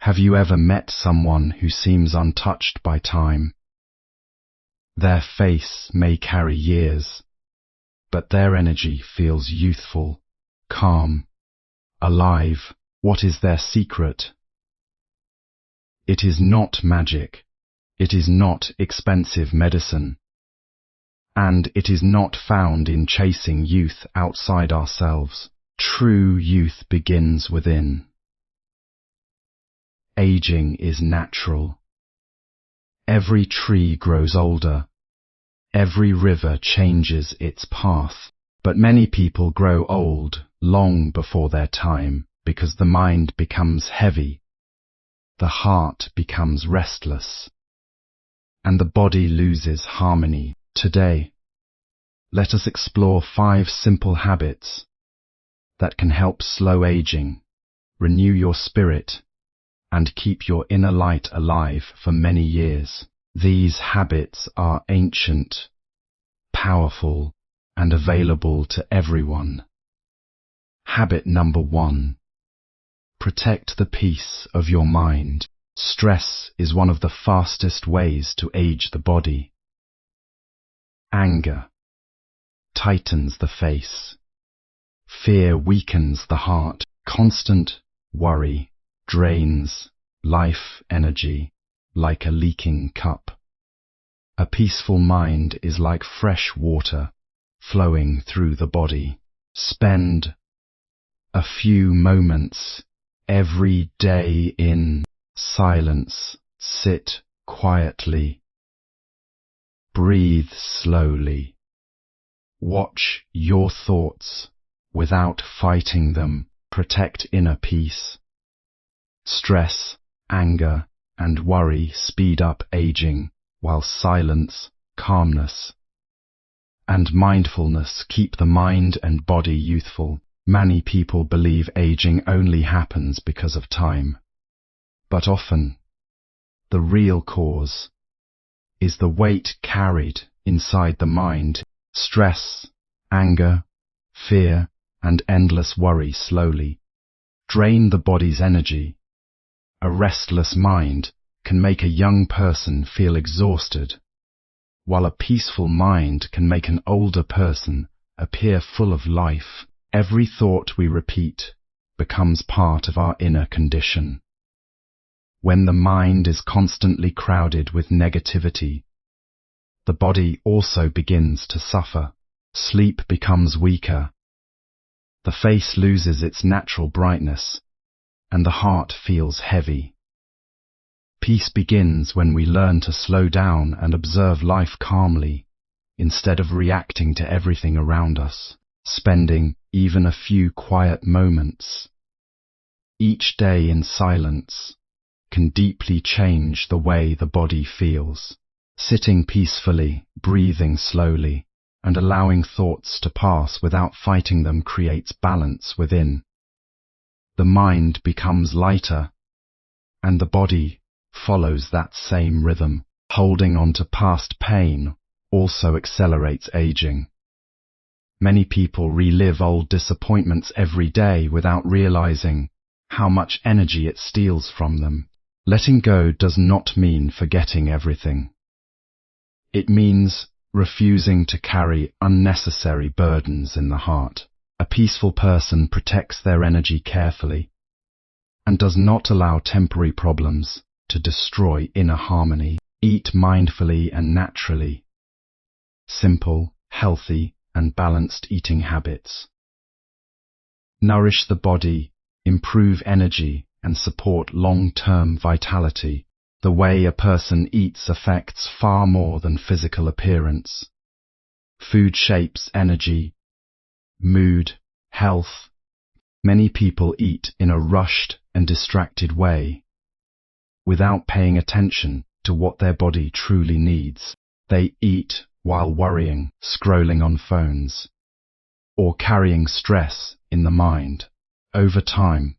Have you ever met someone who seems untouched by time? Their face may carry years, but their energy feels youthful, calm, alive. What is their secret? It is not magic. It is not expensive medicine. And it is not found in chasing youth outside ourselves. True youth begins within. Aging is natural. Every tree grows older. Every river changes its path. But many people grow old long before their time because the mind becomes heavy, the heart becomes restless, and the body loses harmony. Today, let us explore 5 simple habits that can help slow aging, renew your spirit, and keep your inner light alive for many years. These habits are ancient, powerful, and available to everyone. Habit number 1. Protect the peace of your mind. Stress is one of the fastest ways to age the body. Anger tightens the face. Fear weakens the heart. Constant worry drains life energy like a leaking cup. A peaceful mind is like fresh water flowing through the body. Spend a few moments every day in silence. Sit quietly. Breathe slowly. Watch your thoughts without fighting them. Protect inner peace. Stress, anger, and worry speed up aging, while silence, calmness, and mindfulness keep the mind and body youthful. Many people believe aging only happens because of time, but often the real cause is the weight carried inside the mind. Stress, anger, fear, and endless worry slowly drain the body's energy. A restless mind can make a young person feel exhausted, while a peaceful mind can make an older person appear full of life. Every thought we repeat becomes part of our inner condition. When the mind is constantly crowded with negativity, the body also begins to suffer. Sleep becomes weaker. The face loses its natural brightness, and the heart feels heavy. Peace begins when we learn to slow down and observe life calmly, instead of reacting to everything around us. Spending even a few quiet moments each day in silence can deeply change the way the body feels. Sitting peacefully, breathing slowly, and allowing thoughts to pass without fighting them creates balance within. The mind becomes lighter, and the body follows that same rhythm. Holding on to past pain also accelerates aging. Many people relive old disappointments every day without realizing how much energy it steals from them. Letting go does not mean forgetting everything. It means refusing to carry unnecessary burdens in the heart. A peaceful person protects their energy carefully and does not allow temporary problems to destroy inner harmony. Eat mindfully and naturally. Simple, healthy, and balanced eating habits nourish the body, improve energy, and support long-term vitality. The way a person eats affects far more than physical appearance. Food shapes energy, mood, health. Many people eat in a rushed and distracted way, without paying attention to what their body truly needs. They eat while worrying, scrolling on phones, or carrying stress in the mind. Over time,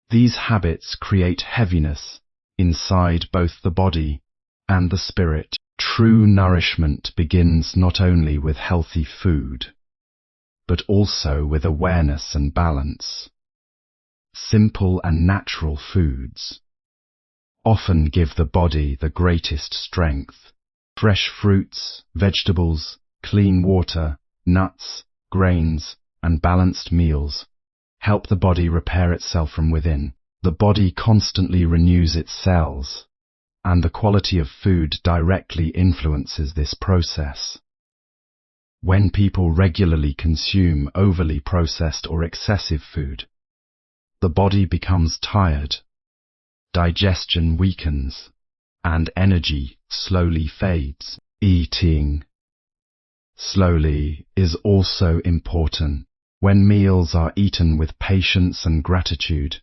these habits create heaviness inside both the body and the spirit. True nourishment begins not only with healthy food, but also with awareness and balance. Simple and natural foods often give the body the greatest strength. Fresh fruits, vegetables, clean water, nuts, grains, and balanced meals help the body repair itself from within. The body constantly renews its cells, and the quality of food directly influences this process. When people regularly consume overly processed or excessive food, the body becomes tired, digestion weakens, and energy slowly fades. Eating slowly is also important. When meals are eaten with patience and gratitude,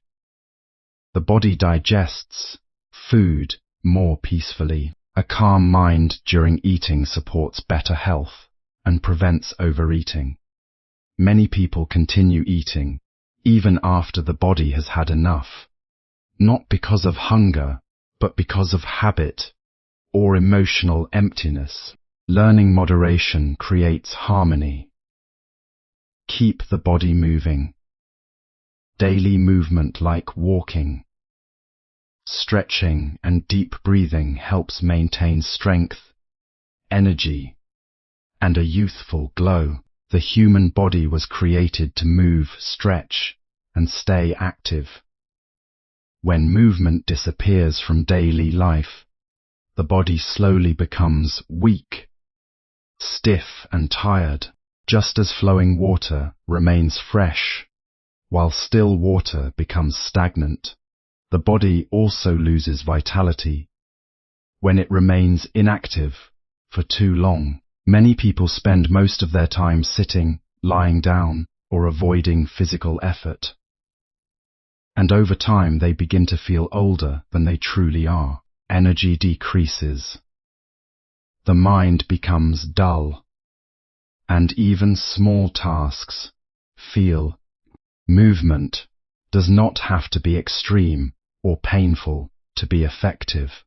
the body digests food more peacefully. A calm mind during eating supports better health and prevents overeating. Many people continue eating even after the body has had enough, not because of hunger, but because of habit or emotional emptiness. Learning moderation creates harmony. Keep the body moving. Daily movement like walking, stretching, and deep breathing helps maintain strength, energy, and a youthful glow. The human body was created to move, stretch, and stay active. When movement disappears from daily life, the body slowly becomes weak, stiff, and tired. Just as flowing water remains fresh, while still water becomes stagnant, the body also loses vitality when it remains inactive for too long. Many people spend most of their time sitting, lying down, or avoiding physical effort. And over time they begin to feel older than they truly are. Energy decreases. The mind becomes dull, and even small tasks feel. Movement does not have to be extreme or painful to be effective.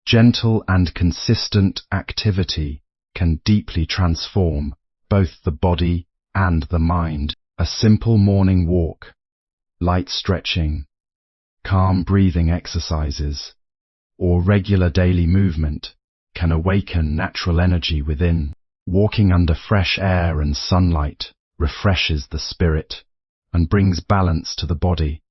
Gentle and consistent activity can deeply transform both the body and the mind. A simple morning walk, light stretching, calm breathing exercises, or regular daily movement can awaken natural energy within. Walking under fresh air and sunlight refreshes the spirit and brings balance to the body.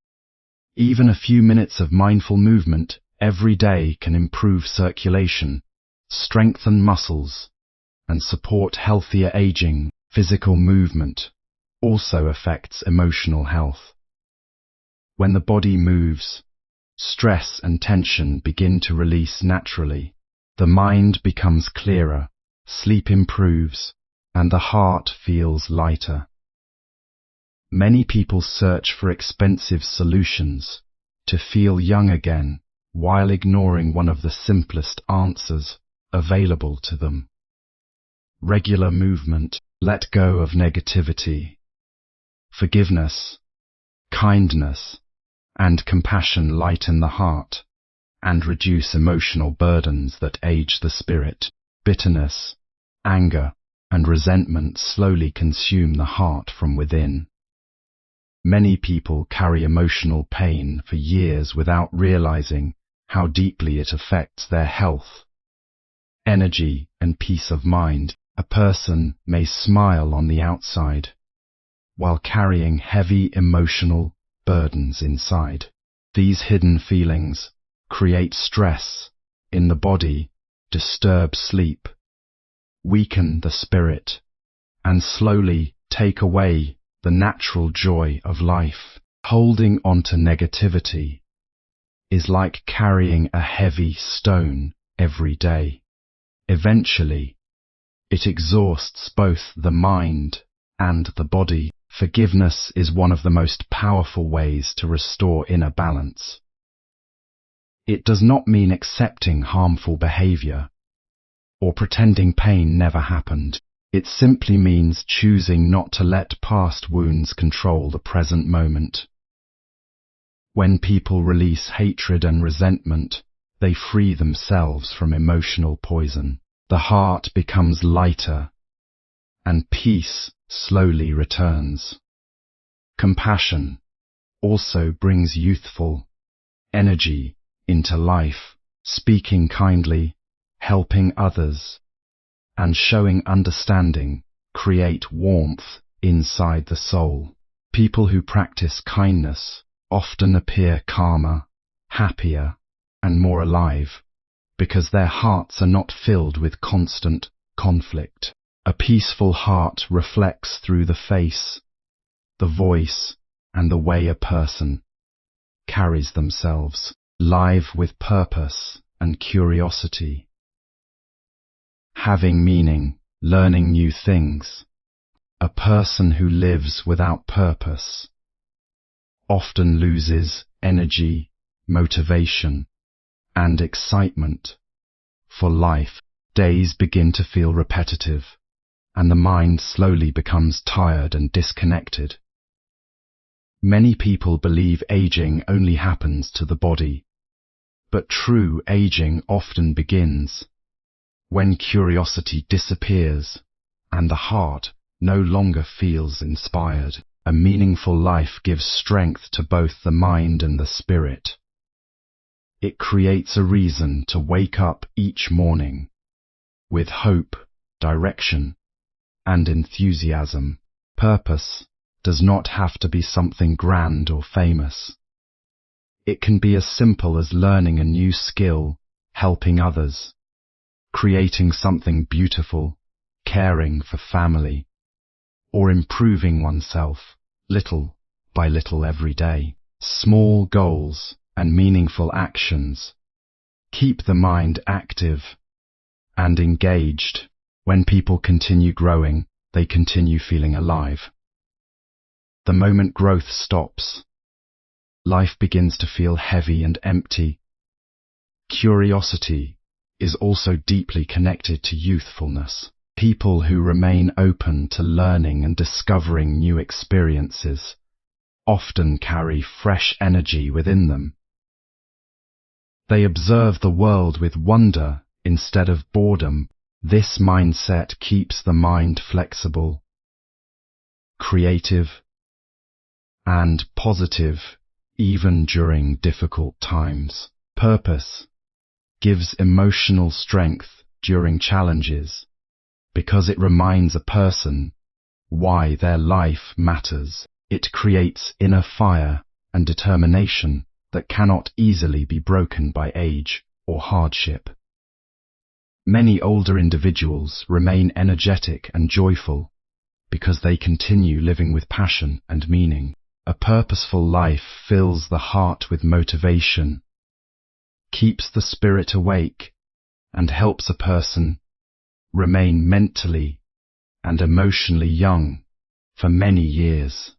Even a few minutes of mindful movement every day can improve circulation, strengthen muscles, and support healthier aging. Physical movement also affects emotional health. When the body moves, stress and tension begin to release naturally. The mind becomes clearer, sleep improves, and the heart feels lighter. Many people search for expensive solutions to feel young again, while ignoring one of the simplest answers available to them. Regular movement. Let go of negativity. Forgiveness, kindness, and compassion lighten the heart and reduce emotional burdens that age the spirit. Bitterness, anger, and resentment slowly consume the heart from within. Many people carry emotional pain for years without realizing how deeply it affects their health, energy, and peace of mind. A person may smile on the outside while carrying heavy emotional burdens inside. These hidden feelings create stress in the body, disturb sleep, weaken the spirit, and slowly take away the natural joy of life. Holding on to negativity is like carrying a heavy stone every day. Eventually, it exhausts both the mind and the body. Forgiveness is one of the most powerful ways to restore inner balance. It does not mean accepting harmful behavior or pretending pain never happened. It simply means choosing not to let past wounds control the present moment. When people release hatred and resentment, they free themselves from emotional poison. The heart becomes lighter, and peace slowly returns. Compassion also brings youthful energy into life, speaking kindly, helping others, and showing understanding create warmth inside the soul. People who practice kindness often appear calmer, happier, and more alive, because their hearts are not filled with constant conflict. A peaceful heart reflects through the face, the voice, and the way a person carries themselves, live with purpose and curiosity. Having meaning, learning new things. A person who lives without purpose often loses energy, motivation, and excitement for life. Days begin to feel repetitive, and the mind slowly becomes tired and disconnected. Many people believe aging only happens to the body, but true aging often begins when curiosity disappears and the heart no longer feels inspired. A meaningful life gives strength to both the mind and the spirit. It creates a reason to wake up each morning with hope, direction, and enthusiasm. Purpose does not have to be something grand or famous. It can be as simple as learning a new skill, helping others, creating something beautiful, caring for family, or improving oneself little by little every day. Small goals and meaningful actions keep the mind active and engaged. When people continue growing, they continue feeling alive. The moment growth stops, life begins to feel heavy and empty. Curiosity is also deeply connected to youthfulness. People who remain open to learning and discovering new experiences often carry fresh energy within them. They observe the world with wonder instead of boredom. This mindset keeps the mind flexible, creative, and positive even during difficult times. Purpose gives emotional strength during challenges because it reminds a person why their life matters. It creates inner fire and determination that cannot easily be broken by age or hardship. Many older individuals remain energetic and joyful because they continue living with passion and meaning. A purposeful life fills the heart with motivation, keeps the spirit awake, and helps a person remain mentally and emotionally young for many years.